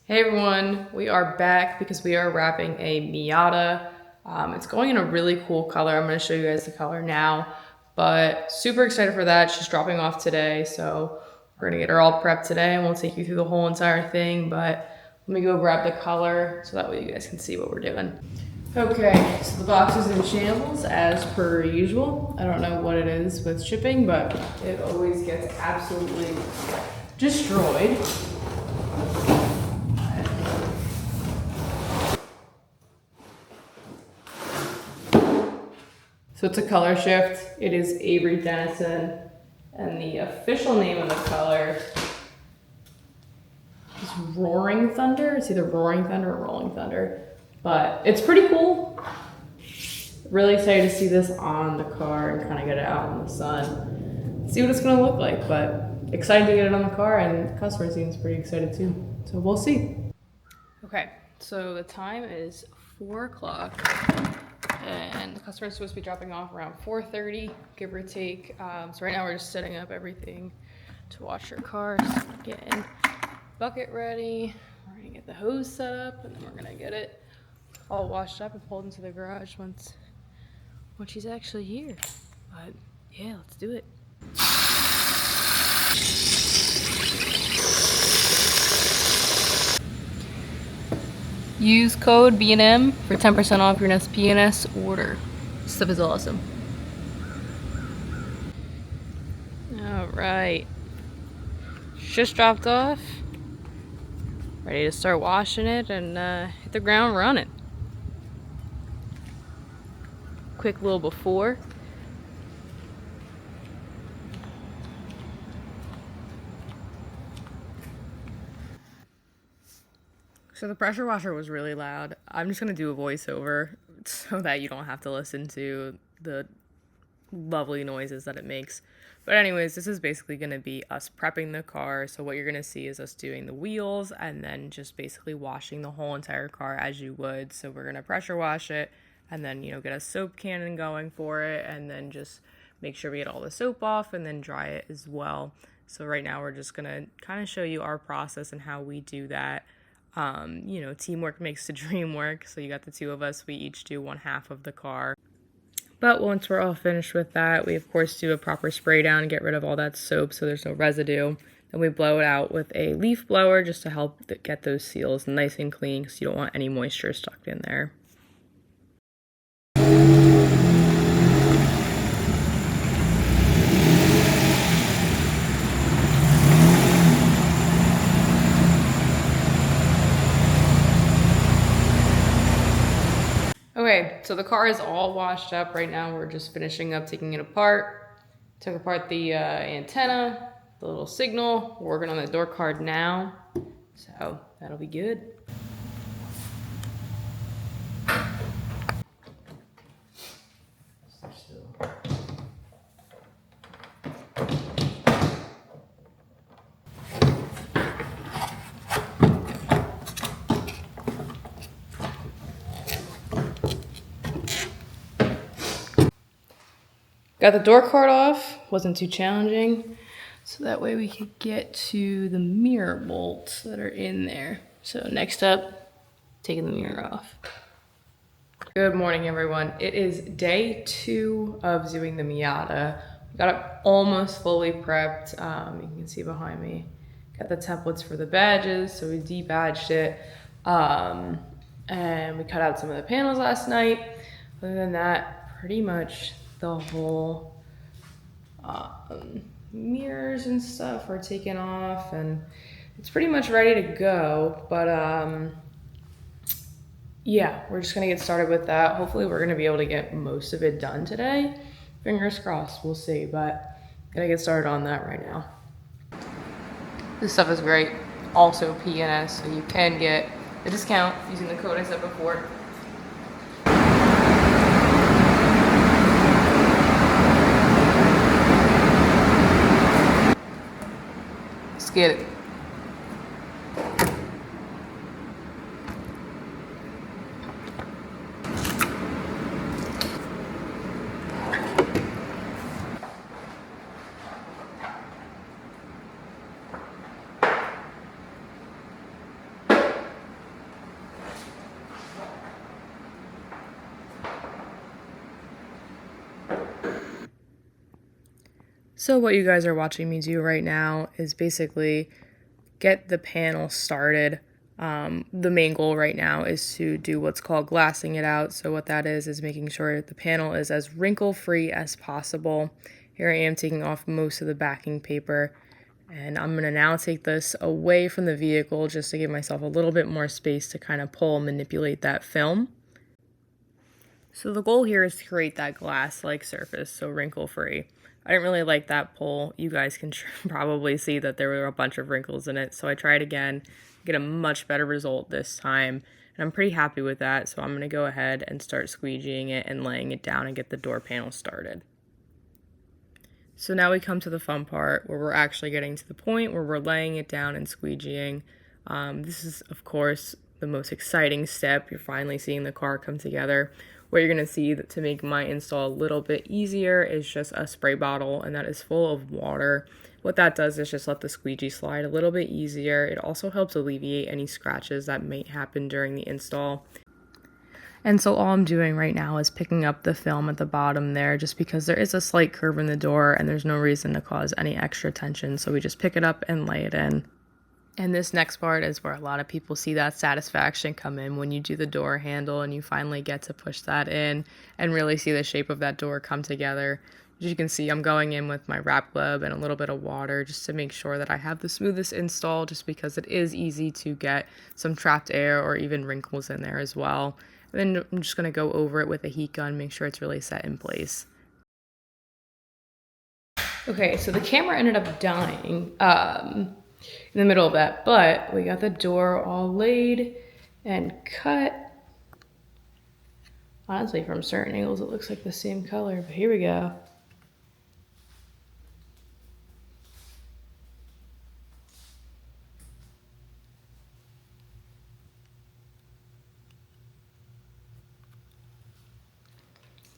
Hey everyone, we are back because we are wrapping a Miata. It's going in a really cool color. I'm going to show you guys the color now, but super excited for that. She's dropping off today, so we're going to get her all prepped today and we'll take you through the whole entire thing, but let me go grab the color so that way you guys can see what we're doing. Okay, so the box is in shambles as per usual. I don't know what it is with shipping, but it always gets absolutely destroyed. So it's a color shift. It is Avery Dennison, and the official name of the color is Roaring Thunder. It's either Roaring Thunder or Rolling Thunder, but it's pretty cool. Really excited to see this on the car and kind of get it out in the sun. See what it's gonna look like, but excited to get it on the car, and the customer seems pretty excited too. So we'll see. Okay, so the time is 4 o'clock. And the customer is supposed to be dropping off around 4:30, give or take. So right now we're just setting up everything to wash her car, getting bucket ready. We're gonna get the hose set up, and then we're gonna get it all washed up and pulled into the garage once she's actually here. But yeah, let's do it. Use code BNM for 10% off your next PNS order. This stuff is awesome. All right. Just dropped off. Ready to start washing it and hit the ground running. Quick little before. So the pressure washer was really loud. I'm just gonna do a voiceover so that you don't have to listen to the lovely noises that it makes. But anyways, this is basically gonna be us prepping the car. So what you're gonna see is us doing the wheels and then just basically washing the whole entire car as you would. So we're gonna pressure wash it and then, get a soap cannon going for it and then just make sure we get all the soap off and then dry it as well. So right now we're just gonna kind of show you our process and how we do that. Teamwork makes the dream work. So you got the two of us, we each do one half of the car. But once we're all finished with that, we of course do a proper spray down and get rid of all that soap so there's no residue. Then we blow it out with a leaf blower just to help get those seals nice and clean because you don't want any moisture stuck in there. Okay, so the car is all washed up right now. We're just finishing up taking it apart. Took apart the antenna, the little signal. We're working on the door card now, so that'll be good. Got the door card off, wasn't too challenging. So that way we could get to the mirror bolts that are in there. So next up, taking the mirror off. Good morning, everyone. It is day 2 of doing the Miata. Got it almost fully prepped. You can see behind me. Got the templates for the badges, so we debadged it. And we cut out some of the panels last night. Other than that, pretty much the whole mirrors and stuff are taken off and it's pretty much ready to go. But yeah, we're just gonna get started with that. Hopefully we're gonna be able to get most of it done today. Fingers crossed, we'll see, but gotta get started on that right now. This stuff is great. Also PNS, so you can get a discount using the code I said before. Let's get it. So what you guys are watching me do right now is basically get the panel started. The main goal right now is to do what's called glassing it out. So what that is making sure the panel is as wrinkle-free as possible. Here I am taking off most of the backing paper, and I'm going to now take this away from the vehicle just to give myself a little bit more space to kind of pull and manipulate that film. So the goal here is to create that glass-like surface, so wrinkle-free. I didn't really like that pull. You guys can probably see that there were a bunch of wrinkles in it, so I tried again, get a much better result this time, and I'm pretty happy with that, so I'm going to go ahead and start squeegeeing it and laying it down and get the door panel started. So now we come to the fun part where we're actually getting to the point where we're laying it down and squeegeeing. This is, of course, the most exciting step. You're finally seeing the car come together. What you're going to see to make my install a little bit easier is just a spray bottle, and that is full of water. What that does is just let the squeegee slide a little bit easier. It also helps alleviate any scratches that may happen during the install. And so all I'm doing right now is picking up the film at the bottom there, just because there is a slight curve in the door and there's no reason to cause any extra tension. So we just pick it up and lay it in. And this next part is where a lot of people see that satisfaction come in when you do the door handle and you finally get to push that in and really see the shape of that door come together. As you can see, I'm going in with my wrap glove and a little bit of water just to make sure that I have the smoothest install, just because it is easy to get some trapped air or even wrinkles in there as well. And then I'm just going to go over it with a heat gun, make sure it's really set in place. Okay, so the camera ended up dying in the middle of that, but we got the door all laid and cut. Honestly, from certain angles it looks like the same color, but here we go.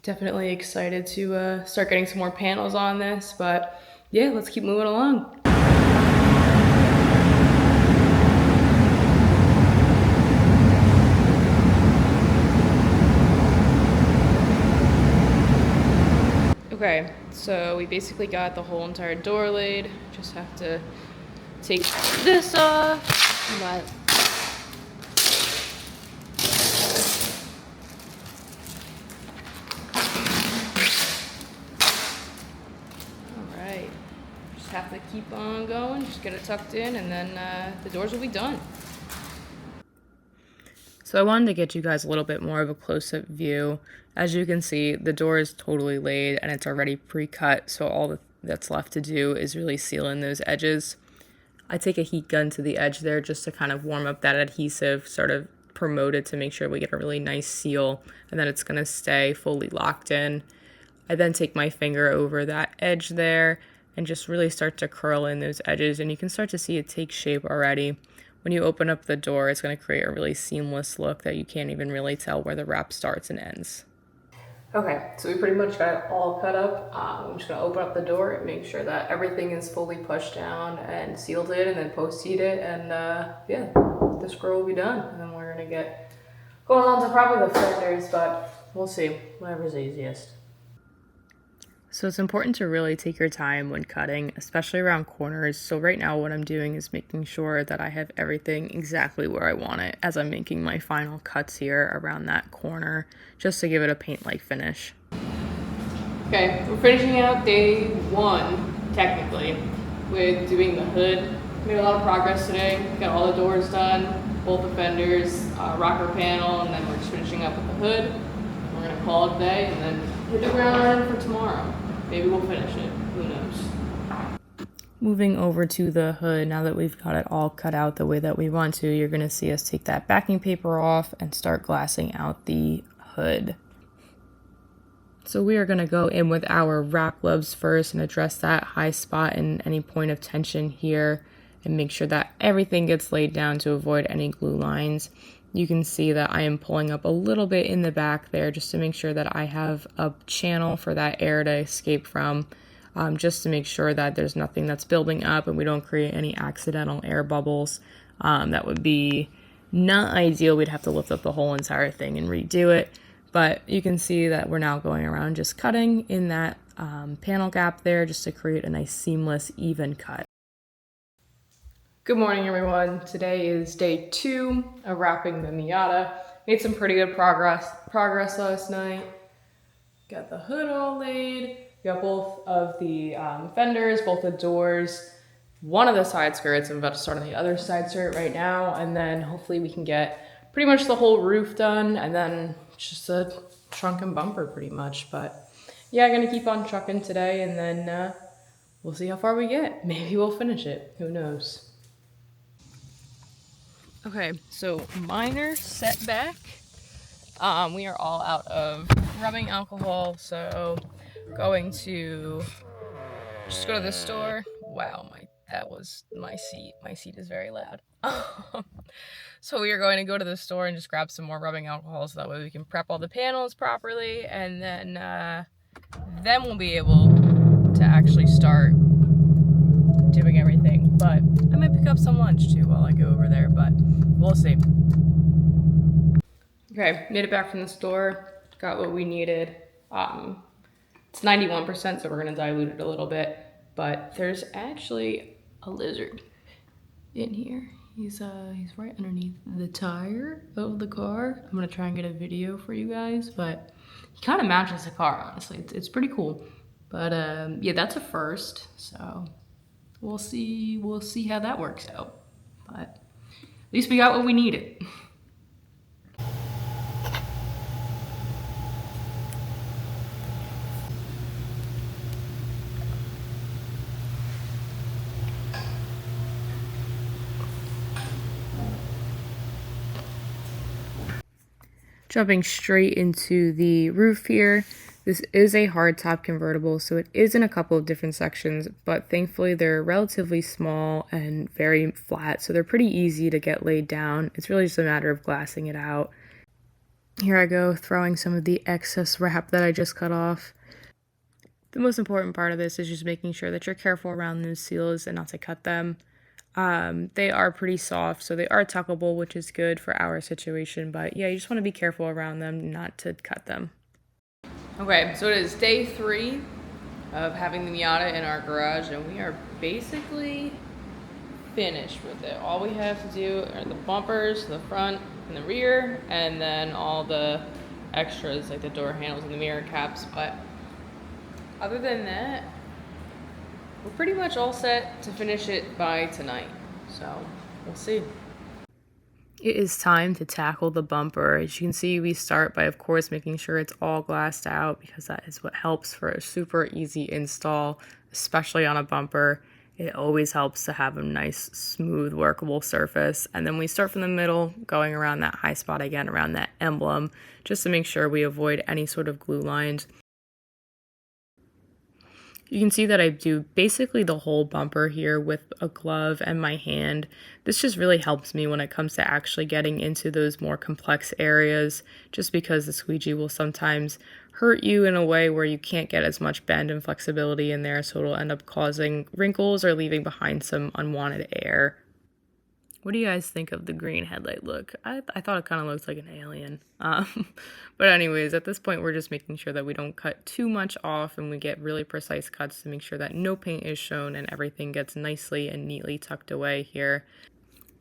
Definitely excited to start getting some more panels on this, but yeah, let's keep moving along. Okay, so we basically got the whole entire door laid. Just have to take this off. Alright, just have to keep on going, just get it tucked in, and then the doors will be done. So I wanted to get you guys a little bit more of a close-up view. As you can see, the door is totally laid and it's already pre-cut, so all that's left to do is really seal in those edges. I take a heat gun to the edge there just to kind of warm up that adhesive, sort of promote it to make sure we get a really nice seal, and then it's going to stay fully locked in. I then take my finger over that edge there and just really start to curl in those edges, and you can start to see it take shape already. When you open up the door, it's going to create a really seamless look that you can't even really tell where the wrap starts and ends. Okay, so we pretty much got it all cut up. I'm just going to open up the door and make sure that everything is fully pushed down and sealed in, and then post-heat it, and yeah, this girl will be done. And then we're going to get going on to probably the fenders, but we'll see, whatever's easiest. So it's important to really take your time when cutting, especially around corners. So right now what I'm doing is making sure that I have everything exactly where I want it as I'm making my final cuts here around that corner, just to give it a paint-like finish. Okay, we're finishing out day one, technically, with doing the hood. Made a lot of progress today. Got all the doors done, both the fenders, rocker panel, and then we're just finishing up with the hood. We're gonna call it a day and then hit the ground running for tomorrow. Maybe we'll finish it, who knows. Moving over to the hood, now that we've got it all cut out the way that we want to, you're gonna see us take that backing paper off and start glassing out the hood. So we are gonna go in with our wrap gloves first and address that high spot and any point of tension here, and make sure that everything gets laid down to avoid any glue lines. You can see that I am pulling up a little bit in the back there just to make sure that I have a channel for that air to escape from, just to make sure that there's nothing that's building up and we don't create any accidental air bubbles. That would be not ideal. We'd have to lift up the whole entire thing and redo it. But you can see that we're now going around just cutting in that panel gap there just to create a nice seamless, even cut. Good morning, everyone. Today is day 2 of wrapping the Miata. Made some pretty good progress last night. Got the hood all laid. Got both of the fenders, both the doors, one of the side skirts. I'm about to start on the other side skirt right now, and then hopefully we can get pretty much the whole roof done, and then just a trunk and bumper pretty much. But yeah, I'm gonna keep on trucking today, and then we'll see how far we get. Maybe we'll finish it. Who knows? Okay, so minor setback. We are all out of rubbing alcohol, so going to just go to the store. Wow, that was my seat. My seat is very loud. So we are going to go to the store and just grab some more rubbing alcohol so that way we can prep all the panels properly, and then we'll be able to actually start doing everything. But I might pick up some lunch too while I go over there, but we'll see. Okay, made it back from the store, got what we needed. It's 91%, so we're gonna dilute it a little bit, but there's actually a lizard in here. He's right underneath the tire of the car. I'm gonna try and get a video for you guys, but he kind of matches the car, honestly. It's pretty cool. But yeah, that's a first, so we'll see how that works out. But at least we got what we needed. Jumping straight into the roof here. This is a hardtop convertible, so it is in a couple of different sections, but thankfully they're relatively small and very flat, so they're pretty easy to get laid down. It's really just a matter of glassing it out. Here I go, throwing some of the excess wrap that I just cut off. The most important part of this is just making sure that you're careful around those seals and not to cut them. They are pretty soft, so they are tuckable, which is good for our situation, but yeah, you just want to be careful around them, not to cut them. Okay, so it is day 3 of having the Miata in our garage, and we are basically finished with it. All we have to do are the bumpers, the front and the rear, and then all the extras like the door handles and the mirror caps, but other than that, we're pretty much all set to finish it by tonight, so we'll see. It is time to tackle the bumper. As you can see, we start by, of course, making sure it's all glassed out because that is what helps for a super easy install, especially on a bumper. It always helps to have a nice, smooth, workable surface. And then we start from the middle, going around that high spot again, around that emblem, just to make sure we avoid any sort of glue lines. You can see that I do basically the whole bumper here with a glove and my hand. This just really helps me when it comes to actually getting into those more complex areas, just because the squeegee will sometimes hurt you in a way where you can't get as much bend and flexibility in there, so it'll end up causing wrinkles or leaving behind some unwanted air. What do you guys think of the green headlight look? I thought it kind of looks like an alien. But anyways, at this point, we're just making sure that we don't cut too much off and we get really precise cuts to make sure that no paint is shown and everything gets nicely and neatly tucked away here.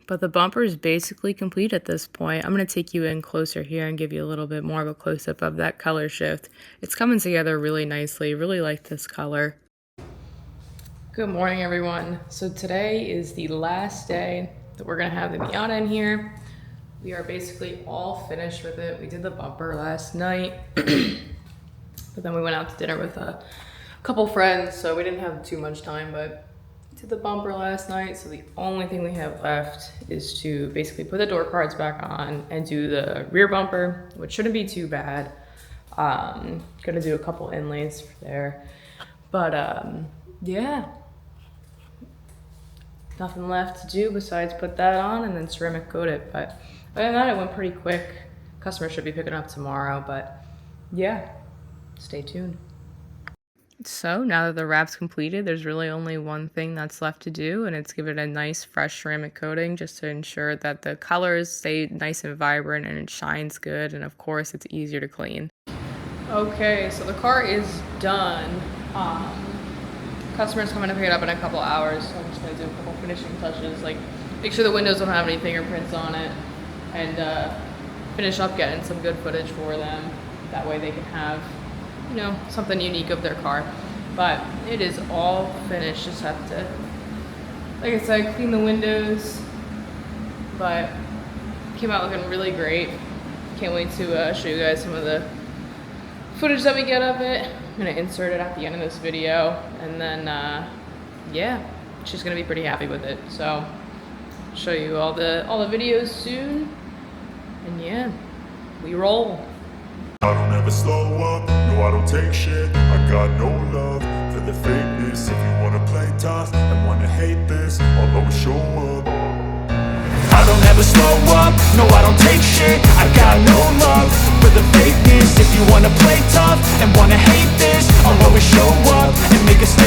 But the bumper is basically complete at this point. I'm going to take you in closer here and give you a little bit more of a close-up of that color shift. It's coming together really nicely. Really like this color. Good morning, everyone. So today is the last day that we're gonna have the Miata in here. We are basically all finished with it. We did the bumper last night, but then we went out to dinner with a couple friends, so we didn't have too much time, but we did the bumper last night. So the only thing we have left is to basically put the door cards back on and do the rear bumper, which shouldn't be too bad. Gonna do a couple inlays there, but yeah. Nothing left to do besides put that on and then ceramic coat it. But other than that, it went pretty quick. Customer should be picking up tomorrow, but yeah, stay tuned. So now that the wrap's completed, there's really only one thing that's left to do, and it's give it a nice fresh ceramic coating just to ensure that the colors stay nice and vibrant and it shines good, and of course it's easier to clean. Okay, so the car is done. Customer's coming to pick it up in a couple hours, so I'm just gonna do a couple finishing touches, like make sure the windows don't have any fingerprints on it, and finish up getting some good footage for them. That way they can have, you know, something unique of their car. But it is all finished. Just have to, like I said, clean the windows. But came out looking really great. Can't wait to show you guys some of the footage that we get of it. I'm gonna insert it at the end of this video, and then yeah, she's gonna be pretty happy with it. So show you all the videos soon, and yeah, we roll. I don't ever slow up, no I don't take shit. I got no love for the fakeness. If you wanna play tough and wanna hate this, I'll always show up. I don't ever slow up, no I don't take shit. I got no love for the fakeness. If you wanna play tough and wanna hate this, I'll always show up and make a stand.